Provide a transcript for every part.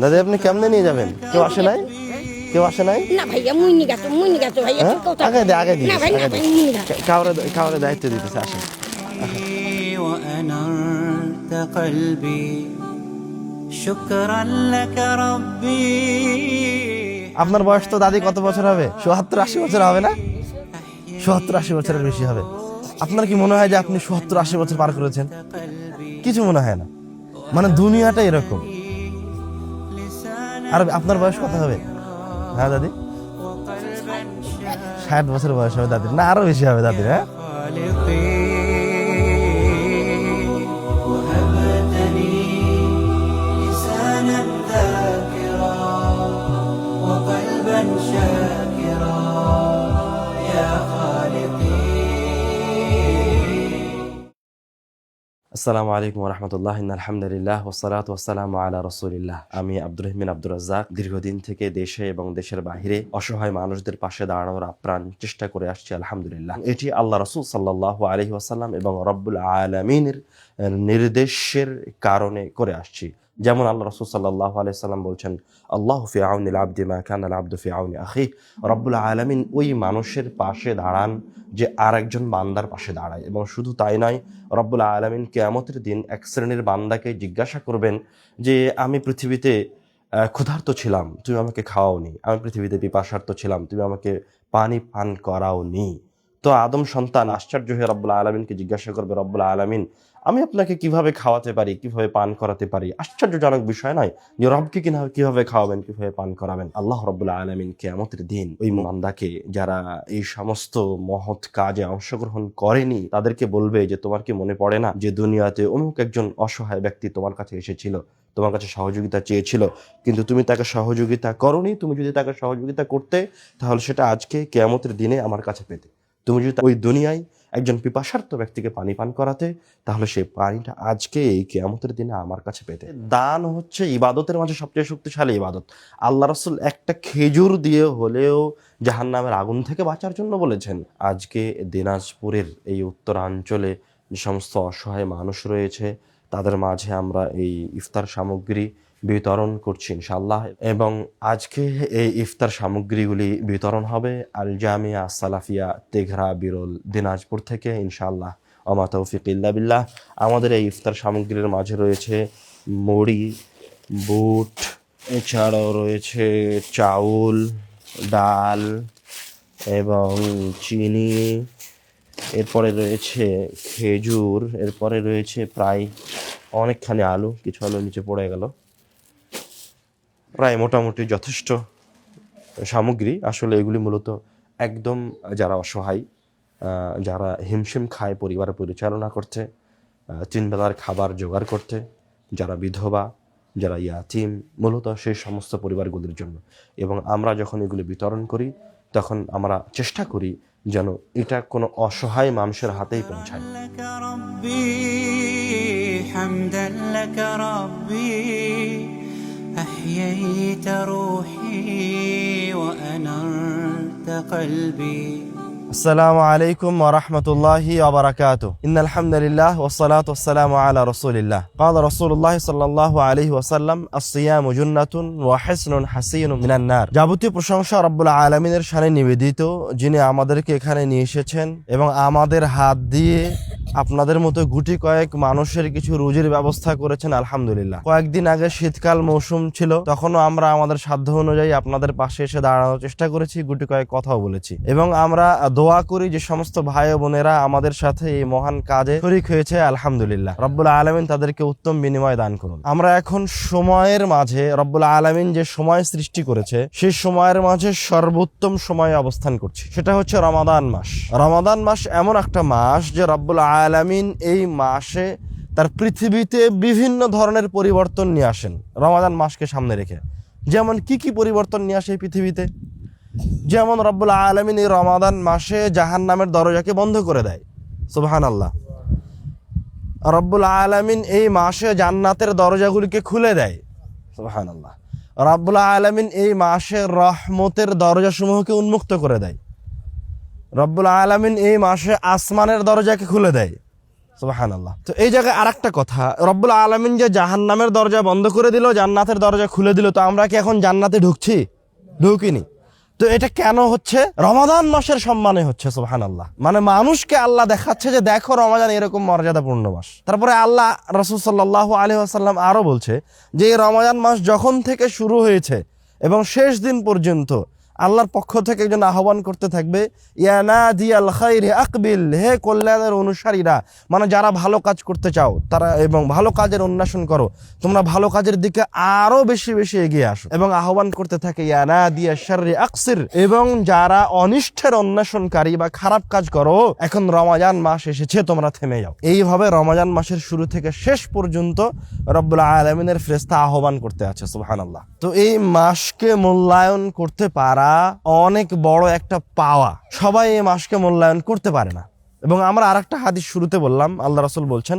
দাদি আপনি কেমনে নিয়ে যাবেন? কেউ আসে নাই? কেউ আসে নাই? না ভাইয়া মুই নিগাতো ভাইয়া হ্যাঁ? ঠিক কথা। আগে দিয়ে না ভাই না ভাই মুই নিগাতো। কাউরে দায়িত্ব দিতেছে, আসেন। وأنرت قلبي شكرا لك ربي আপনার বয়স তো দাদি কত বছর হবে? ৭০-৮০ বছর হবে না? ৭০-৮০ বছরের বেশি হবে। আপনার কি মনে হয় যে আপনি ৭০-৮০ বছর পার করেছেন? কিছু মনে হয় না। মানে দুনিয়াটা এরকম। আর আপনার বয়স কত হবে? হ্যাঁ দাদি, ৬০ বছর বয়স হবে দাদির, না আরো বেশি হবে দাদির। হ্যাঁ, خالقي وهبتني لسانا ذاكرا وقلبا شاكرا يا خالقي আসসালামু আলাইকুম ওয়া রাহমাতুল্লাহ। আলহামদুলিল্লাহ ওয়াসসালাতু ওয়াসসালামু আলা রাসূলিল্লাহ। আমি আব্দুর রহমান আব্দুর রাজ্জাক দীর্ঘদিন থেকে দেশে এবং দেশের বাইরে অসহায় মানুষদের পাশে দাঁড়ানোর আপ্রাণ চেষ্টা করে আসছি আলহামদুলিল্লাহ। এটি আল্লাহ রাসূল সাল্লাল্লাহু আলাইহি ওয়াসাল্লাম এবং রব্বুল আলামিনের নির্দেশের কারণে করে আসছি। যেমন আল্লাহ রাসূল সাল্লাল্লাহু আলাইহি সাল্লাম বলছেন, আল্লাহু ফি আউনিল আবদি মা কানা আল আবদু ফি আউনি আখিহি। রব্বুল আলামিন ওই মানুষের পাশে দাঁড়ান যে আরেকজন বান্দার পাশে দাঁড়ায়। এবং শুধু তাই নয়, রব্বুল আলামিন কিয়ামতের দিন এক শ্রেণীর বান্দাকে জিজ্ঞাসা করবেন যে আমি পৃথিবীতে ক্ষুধার্ত ছিলাম, তুমি আমাকে খাওয়াওনি। আমি পৃথিবীতে পিপাসার্ত ছিলাম, তুমি আমাকে পানি পান করাওনি। তো আদম সন্তান আশ্চর্য হয়ে রব্বুল আলামিনকে জিজ্ঞাসা করবে, রব্বুল আলামিন আমি আপনাকে কিভাবে খাওয়াতে পারি, কিভাবে পান করাতে পারি? আশ্চর্যজনক বিষয় নয় যে রবকে কিভাবে খাওয়াবেন, কিভাবে পান করাবেন? আল্লাহ রব্বুল আলামিন কিয়ামতের দিন ওই বান্দাকে, যারা এই সমস্ত মহৎ কাজে অংশগ্রহণ করেনি, তাদেরকে বলবে যে তোমার কি মনে পড়ে না যে দুনিয়াতে অমুক একজন অসহায় ব্যক্তি তোমার কাছে এসেছিল, তোমার কাছে সহযোগিতা চেয়েছিল, কিন্তু তুমি তাকে সহযোগিতা করনি। তুমি যদি তাকে সহযোগিতা করতে, তাহলে সেটা আজকে কিয়ামতের দিনে আমার কাছে পেতে। তুমি যদি ওই দুনিয়ায় একজন পিপাসার্ত ব্যক্তিকে পানি পান করাতে, তাহলে সেই পানিটা আজকে এই কিয়ামতের দিনে আমার কাছে পেতে। দান হচ্ছে ইবাদতের মাঝে সবচেয়ে শক্তিশালী ইবাদত। আল্লাহ রাসূল একটা খেজুর দিয়ে হলেও জাহান্নামের আগুন থেকে বাঁচার জন্য বলেছেন। আজকে দিনাজপুরের এই উত্তরাঞ্চলে যে সমস্ত অসহায় মানুষ রয়েছে, তাদের মাঝে আমরা এই ইফতার সামগ্রী বিতরণ করছি ইনশাআল্লাহ। এবং আজকে এই ইফতার সামগ্রীগুলি বিতরণ হবে আল জামিয়া সালাফিয়া তেঘরা বিরল দিনাজপুর থেকে ইনশাআল্লাহ। ওমা তৌফিক ইল্লা বিল্লাহ। আমাদের এই ইফতার সামগ্রীর মাঝে রয়েছে মুড়ি, বুট, এছাড়াও রয়েছে চাউল, ডাল এবং চিনি, এরপরে রয়েছে খেজুর, এরপরে রয়েছে প্রায় অনেকখানি আলু, কিছু আলু নিচে পড়ে গেল। প্রায় মোটামুটি যথেষ্ট সামগ্রী। আসলে এগুলি মূলত একদম যারা অসহায়, যারা হিমশিম খায় পরিবার পরিচালনা করতে, 3 বেলার খাবার জোগাড় করতে, যারা বিধবা, যারা ইয়াতিম, মূলত সেই সমস্ত পরিবারগুলির জন্য। এবং আমরা যখন এগুলি বিতরণ করি, তখন আমরা চেষ্টা করি যেন এটা কোনো অসহায় মানুষের হাতেই পৌঁছায়। لك ربي حمدا لك ربي أحييت روحي وأنرت قلبي আসসালামু আলাইকুম ওয়া রাহমাতুল্লাহি ওয়া বারাকাতুহু। ইন্নাল হামদুলিল্লাহ ওয়াস সালাতু ওয়াস সালামু আলা রাসূলিল্লাহ। ক্বালা রাসূলুল্লাহ সাল্লাল্লাহু আলাইহি ওয়াসাল্লাম আস-সিয়ামু জুন্নাতুন ওয়া হিসনুন হাসিনুম মিনান নার। যাবতীয় প্রশংসা রব্বুল আলামিনের শানে নিবেদিত, যিনি আমাদেরকে এখানে নিয়ে এসেছেন এবং আমাদের হাত দিয়ে আপনাদের মতো গুটি কয়েক মানুষের কিছু রুজির ব্যবস্থা করেছেন আলহামদুলিল্লাহ। কয়েকদিন আগে শীতকাল মৌসুম ছিল, তখনও আমরা আমাদের সাধ্য অনুযায়ী আপনাদের পাশে এসে দাঁড়ানোর চেষ্টা করেছি, গুটি কয়েক কথাও বলেছি। এবং আমরা দোয়া করি যে সমস্ত ভাই ও বোনেরা আমাদের সাথে এই মহান কাজে শরীক হয়েছে, আলহামদুলিল্লাহ রব্বুল আলামিন তাদেরকে উত্তম বিনিময় দান করুন। আমরা এখন সময়ের মাঝে, রব্বুল আলামিন যে সময় সৃষ্টি করেছে সেই সময়ের মাঝে সর্বোত্তম সময়ে অবস্থান করছি, সেটা হচ্ছে রমাদান মাস। রমাদান মাস এমন একটা মাস যে রব্বুল আলামিন এই মাসে তার পৃথিবীতে বিভিন্ন ধরনের পরিবর্তন নিয়ে আসেন রমাদান মাসকে সামনে রেখে। যেমন কি পরিবর্তন নিয়ে আসে পৃথিবীতে? যেমন রব্বুল আলামিন এই রমাদান মাসে জাহান্নামের দরজাকে বন্ধ করে দেয়, সুবহানাল্লাহ। রব্বুল আলামিন এই মাসে জান্নাতের দরজাগুলিকে খুলে দেয়, সুবহানাল্লাহ। রব্বুল আলামিন এই মাসে রহমতের দরজাসমূহকে উন্মুক্ত করে দেয়। রব্বুল আলামিন এই মাসে আসমানের দরজাকে খুলে দেয়, সুবহানাল্লাহ। তো এই জায়গায় আরেকটা কথা, রব্বুল আলামিন যে জাহান্নামের দরজা বন্ধ করে দিল, জান্নাতের দরজা খুলে দিল, তো আমরা কি এখন জান্নাতে ঢুকছি? ঢুকিনি। তো এটা কেন হচ্ছে? রমাদান মাসের সম্মানে হচ্ছে, সুবহানাল্লাহ। মানে মানুষকে আল্লাহ দেখাচ্ছে যে দেখো রমাদান এরকম মর্যাদাপূর্ণ মাস। তারপরে আল্লাহ রাসূল সাল্লাল্লাহু আলাইহি ওয়াসাল্লাম আরো বলছে যে এই রমাদান মাস যখন থেকে শুরু হয়েছে এবং শেষ দিন পর্যন্ত আল্লাহর পক্ষ থেকে একজন আহ্বান করতে থাকবে, ইয়া নাদিয়াল খাইরি আকবিল, হে কল্যাণের অনুসারীরা, মানে যারা ভালো কাজ করতে চাও তারা এবং ভালো কাজের অন্বেষণ করো, তোমরা ভালো কাজের দিকে আরো বেশি বেশি এগিয়ে আসো। এবং আহ্বান করতে থাকে ইয়া নাদিয়া শাররি আকসির, এবং যারা অনিষ্টের অন্বেষণকারী বা খারাপ কাজ করো, এখন রমাজান মাস এসেছে, তোমরা থেমে যাও। এইভাবে রমাজান মাসের শুরু থেকে শেষ পর্যন্ত রব্বুল আলামিনের ফেরেশতা আহ্বান করতে আছে, সুবহানাল্লাহ। তো এই মাসকে মূল্যায়ন করতে পারা অনেক বড় একটা পাওয়া। সবাই এই মাসকে মূল্যায়ন করতে পারে না। এবং আমরা আরেকটা হাদিস শুরুতে বললাম, আল্লাহ রাসূল বলছেন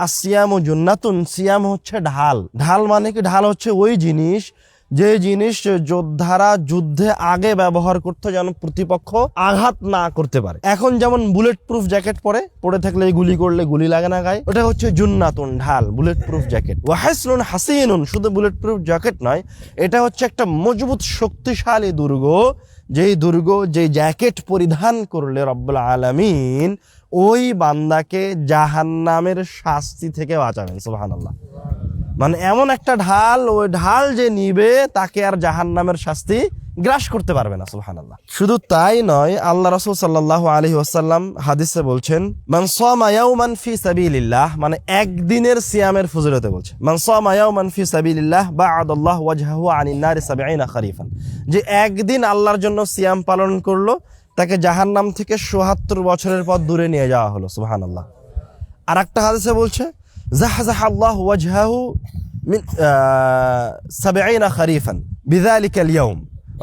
আসিয়ামু জুন্নাতুন, সিয়াম হচ্ছে ঢাল। ঢাল মানে কি? ঢাল হচ্ছে ওই জিনিস যে জিনিস যোদ্ধারা যুদ্ধে আগে ব্যবহার করতে যেন প্রতিপক্ষ আঘাত না করতে পারে। এখন যেমন বুলেট প্রুফ জ্যাকেট পরে থাকলে গুলি করলে গুলি লাগে না গায়ে, ওটা হচ্ছে জুন্নাতুন, ঢাল, বুলেট প্রুফ জ্যাকেট। ওয়াহিসনুন হাসিনুন, শুধু বুলেট প্রুফ জ্যাকেট নয়, এটা হচ্ছে একটা মজবুত শক্তিশালী দুর্গ, যেই জ্যাকেট পরিধান করলে রব্বুল আলামিন ওই বান্দাকে জাহান্নামের শাস্তি থেকে বাঁচাবেন, সুবহানাল্লাহ। মানে এমন একটা ঢাল, ওই ঢাল যে নিবে তাকে আর জাহান্নামের শাস্তি গ্রাস করতে পারবে না, সুবহানাল্লাহ। শুধু তাই নয়, আল্লাহ রাসূল সাল্লাল্লাহু আলাইহি ওয়াসাল্লাম হাদিসে বলছেন মান সামা ইয়াওমান ফি সাবিলিল্লাহ, মানে একদিনের সিয়ামের ফজিলতে বলছে, মান সামা ইয়াওমান ফি সাবিলিল্লাহ বা'আদাল্লাহু ওয়াজহাহু আনিন নারি ৭০ খরিফান, যে একদিন আল্লাহর জন্য সিয়াম পালন করলো তাকে জাহান্নাম থেকে ৭৭ বছরের পথ দূরে নিয়ে যাওয়া হলো, সুবহানাল্লাহ। আরেকটা হাদিসে বলছে জাহজাহ আল্লাহু ওয়াজহাহু মিন ৭০ খরিফান বিযালিকাল ইয়াউম,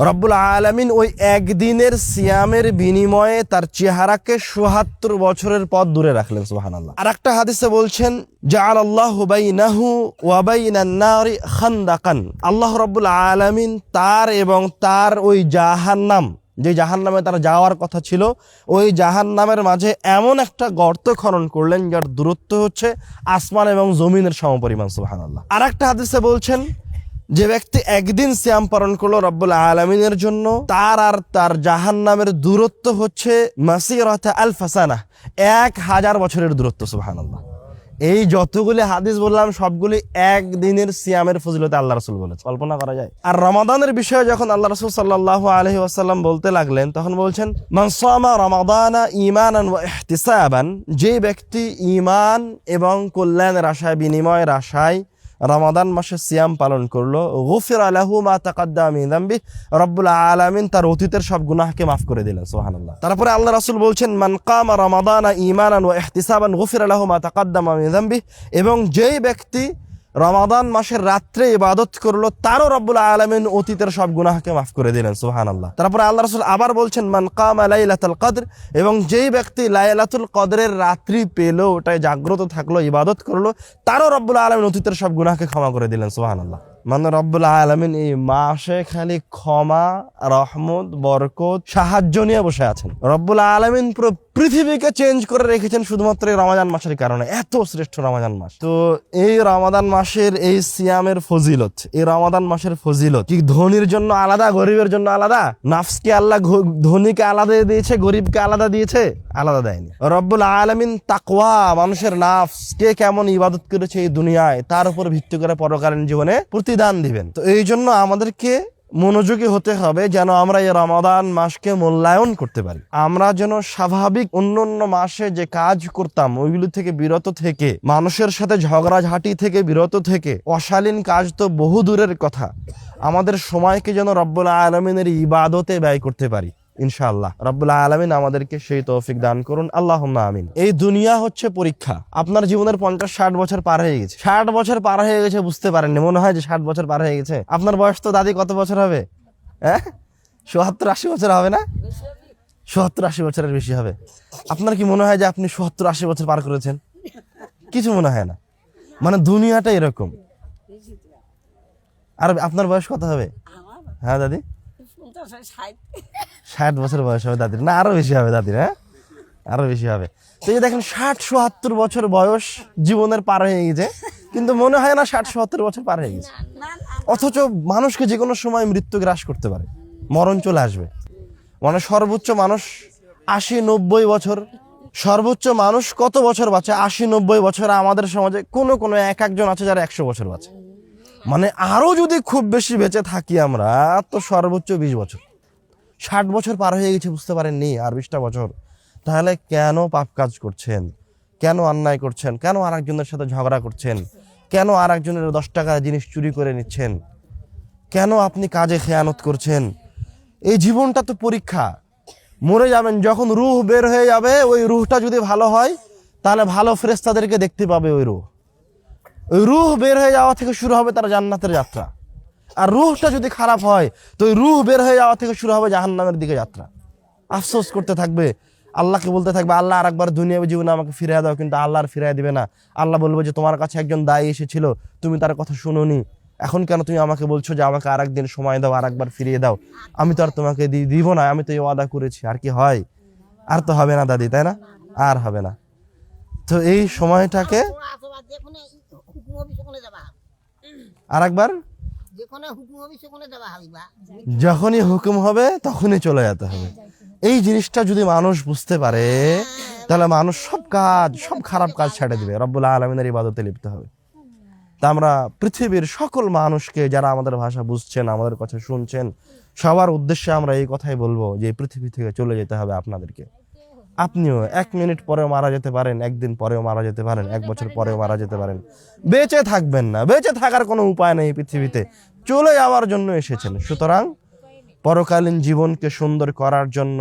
রব্বুল আলামিন ওই একদিনের সিয়ামের বিনিময়ে তার চেহারাকে ৭৭ বছরের পথ দূরে রাখলেন, সুবহানাল্লাহ। আরেকটা হাদিসে বলছেন জাআলাল্লাহু বাইনাহু ওয়া বাইনান নারি খান্দাকান, আল্লাহ রব্বুল আলামিন তার এবং তার ওই জাহান্নাম, যে জাহান্নামে তার যাওয়ার কথা ছিল, ওই জাহান্নামের মাঝে এমন একটা গর্ত খনন করলেন যার দূরত্ব হচ্ছে আসমান এবং জমিনের সমপরিমাণ, সুবহানাল্লাহ। আরেকটা হাদিসে বলছেন যে ব্যক্তি একদিন সিয়াম পালন করলো রব্বুল আলামিনের জন্য, তার আর তার জাহান্নামের দূরত্ব হচ্ছে মাসিরাতা আলফ সানাহ, ১০০০ বছরের দূরত্ব, সুবহানাল্লাহ। এই যতগুলি হাদিস বললাম সবগুলি একদিনের সিয়ামের ফজিলতে আল্লাহ রাসূল বলেছে, কল্পনা করা যায়। আর রমাদানের বিষয়ে যখন আল্লাহ রাসূল সাল্লাল্লাহু আলাইহি ওয়াসাল্লাম বলতে লাগলেন, তখন বলছেন মান সামা রমাদানা ঈমানান ওয়া ইহতিসাবান, যে ব্যক্তি ঈমান এবং কল্যাণের আশায়, বিনিময়ের আশায় রমাদান মাসে সিয়াম পালন করলো, গুফিরা লাহু মা তাকাদ্দামা মিন যামবি, রব্বুল আলামিন তার অতীতের সব গুনাহকে মাফ করে দিলেন, সুবহানাল্লাহ। তারপরে আল্লাহ রাসূল বলছেন মান কামা রমাদানা ঈমানান ওয়া ইহতিসাবান গুফিরা লাহু মা তাকাদ্দামা মিন যামবি, এবং যেই ব্যক্তি রমাদান মাসের রাত্রে ইবাদত করলো তারও রব্বুল আলামিন অতীতের সব গুনাহকে মাফ করে দিলেন, সুবহানাল্লাহ। তারপরে আল্লাহ রাসূল আবার বলছেন মান কামা লাইলাতুল কদর, এবং যেই ব্যক্তি লাইলাতুল কদরের রাত্রি পেল, ওটায় জাগ্রত থাকলো, ইবাদত করলো, তারও রব্বুল আলামিন অতীতের সব গুনাহকে ক্ষমা করে দিলেন, সুবহানাল্লাহ। মানে রব্বুল আলামিন এই মাসে খালি ক্ষমা, রহমত, বরকত, সাহায্য নিয়ে বসে আছেন। রব্বুল আলামিন পুরো পৃথিবীকে চেঞ্জ করে রেখেছেন শুধুমাত্র এই রমাদান মাসের কারণে, এত শ্রেষ্ঠ রমাদান মাস। তো এই রমাদান মাসের এই সিয়ামের ফজিলত, এই রমাদান মাসের ফজিলত কি ধনীর জন্য আলাদা, গরিবের জন্য আলাদা? নাফসকে আল্লাহ ধনীকে আলাদা দিয়েছে, গরিবকে আলাদা দিয়েছে? আলাদা দেয়নি। রব্বুল আলামিন তাকওয়া, মানুষের নাফস কে কেমন ইবাদত করেছে এই দুনিয়ায়, তার উপর ভিত্তি করে পরকালীন জীবনে প্রতিদান দিবেন। তো এই জন্য আমাদেরকে মনোযোগী হতে হবে যেন আমরা এই রমাদান মাসকে মূল্যায়ন করতে পারি। আমরা যেন স্বাভাবিক অন্য মাসে যে কাজ করতাম ওইগুলি থেকে বিরত থেকে, মানুষের সাথে ঝগড়াঝাঁটি থেকে বিরত থেকে, অশালীন কাজ তো বহু দূরের কথা, আমাদের সময়কে যেন রব্বুল আলামিনের ইবাদতে ব্যয় করতে পারি। ইনশাআল্লাহ রব্বুল আলামিন আমাদেরকে সেই তৌফিক দান করুন, আল্লাহুম্মা আমিন। এই দুনিয়া হচ্ছে পরীক্ষা। আপনার জীবনের 50-60 বছর পার হয়ে গেছে, 60 বছর পার হয়ে গেছে, বুঝতে পারেননি, মনে হয় যে 60 বছর পার হয়ে গেছে। আপনার বয়স তো দাদি কত বছর হবে? ৭০-৮০ বছর হবে না? ৭০-৮০ বছরের বেশি হবে। আপনার কি মনে হয় যে আপনি ৭০-৮০ বছর পার করেছেন? কিছু মনে হয় না। মানে দুনিয়াটা এরকম। আর আপনার বয়স কত হবে? হ্যাঁ দাদি, 60 বছর বয়স হবে দাদির, না আরো বেশি হবে দাদির? হ্যাঁ, আরো বেশি হবে। তো এই যে দেখেন 60-70 বছর বয়স জীবনের পার হয়ে গেছে, কিন্তু মনে হয় না 60-70 বছর পার হয়ে গেছে। অথচ মানুষকে যে কোনো সময় মৃত্যু গ্রাস করতে পারে, মরণ চলে আসবে। মানে সর্বোচ্চ মানুষ 80-90 বছর, সর্বোচ্চ মানুষ কত বছর বাঁচে? 80-90 বছর। আমাদের সমাজে কোনো কোনো একজন আছে যারা 100 বছর বাঁচে। মানে আরো যদি খুব বেশি বেঁচে থাকি আমরা, তো সর্বোচ্চ 20 বছর। 60 বছর পার হয়ে গেছে, বুঝতে পারেননি? আর 20টা বছর। তাহলে কেন পাপ কাজ করছেন? কেন অন্যায় করছেন? কেন আরেকজনের সাথে ঝগড়া করছেন? কেন আরেকজনের 10 টাকার জিনিস চুরি করে নিচ্ছেন? কেন আপনি কাজে খেয়ানত করছেন? এই জীবনটা তো পরীক্ষা। মরে যাবেন, যখন রূহ বের হয়ে যাবে, ওই রূহটা যদি ভালো হয় তাহলে ভালো ফেরেশতাদেরকে দেখতে পাবে। ওই রূহ বের হয়ে যাওয়া থেকে শুরু হবে তার জান্নাতের যাত্রা। আর রূহটা যদি খারাপ হয়, তো ওই রূহ বের হয়ে যাওয়া থেকে শুরু হবে জাহান্নামের দিকে যাত্রা। আফসোস করতে থাকবে, আল্লাহকে বলতে থাকবে, আল্লাহ আরেকবার দুনিয়াবী জীবনে আমাকে ফিরিয়ে দাও। কিন্তু আল্লাহ আর ফিরিয়ে দিবে না। আল্লাহ বলবে যে তোমার কাছে একজন দায়ী এসেছিল, তুমি তার কথা শুনোনি, এখন কেন তুমি আমাকে বলছো যে আমাকে আরেকদিন সময় দাও, আরেকবার ফিরিয়ে দাও? আমি তো আর তোমাকে দিব না, আমি তো এই ওয়াদা করেছি। আর কি হয়? আর তো হবে না দাদি, তাই না? আর হবে না। তো এই সময়টাকে আরেকবার যখনই হুকুম হবে তখনই চলে যেতে হবে। এই জিনিসটা যদি মানুষ বুঝতে পারে, তাহলে মানুষ সব কাজ, সব খারাপ কাজ ছেড়ে দিবে, রব্বুল আলামিনের ইবাদতে লিপ্ত হবে। তা আমরা পৃথিবীর সকল মানুষকে, যারা আমাদের ভাষা বুঝছেন, আমাদের কথা শুনছেন, সবার উদ্দেশ্যে আমরা এই কথাই বলবো যে পৃথিবী থেকে চলে যেতে হবে আপনাদেরকে। আপনিও 1 মিনিট পরেও মারা যেতে পারেন, 1 দিন পরেও মারা যেতে পারেন, 1 বছর পরেও মারা যেতে পারেন। বেঁচে থাকবেন না, বেঁচে থাকার কোনো উপায় নেই। পৃথিবীতে চলে যাওয়ার জন্য এসেছেন। সুতরাং পরকালীন জীবনকে সুন্দর করার জন্য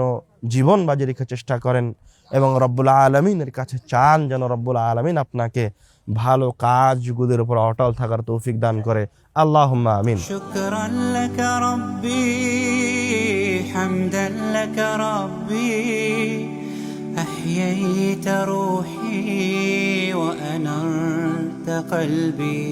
জীবন বাজি রেখে চেষ্টা করেন এবং রব্বুল আলামিনের কাছে চান যেন রব্বুল আলামিন আপনাকে ভালো কাজগুলোর উপর অটল থাকার তৌফিক দান করে। আল্লাহুম্মা আমিন। شكرا لك ربي حمدا لك ربي أحييت روحي وأنرت قلبي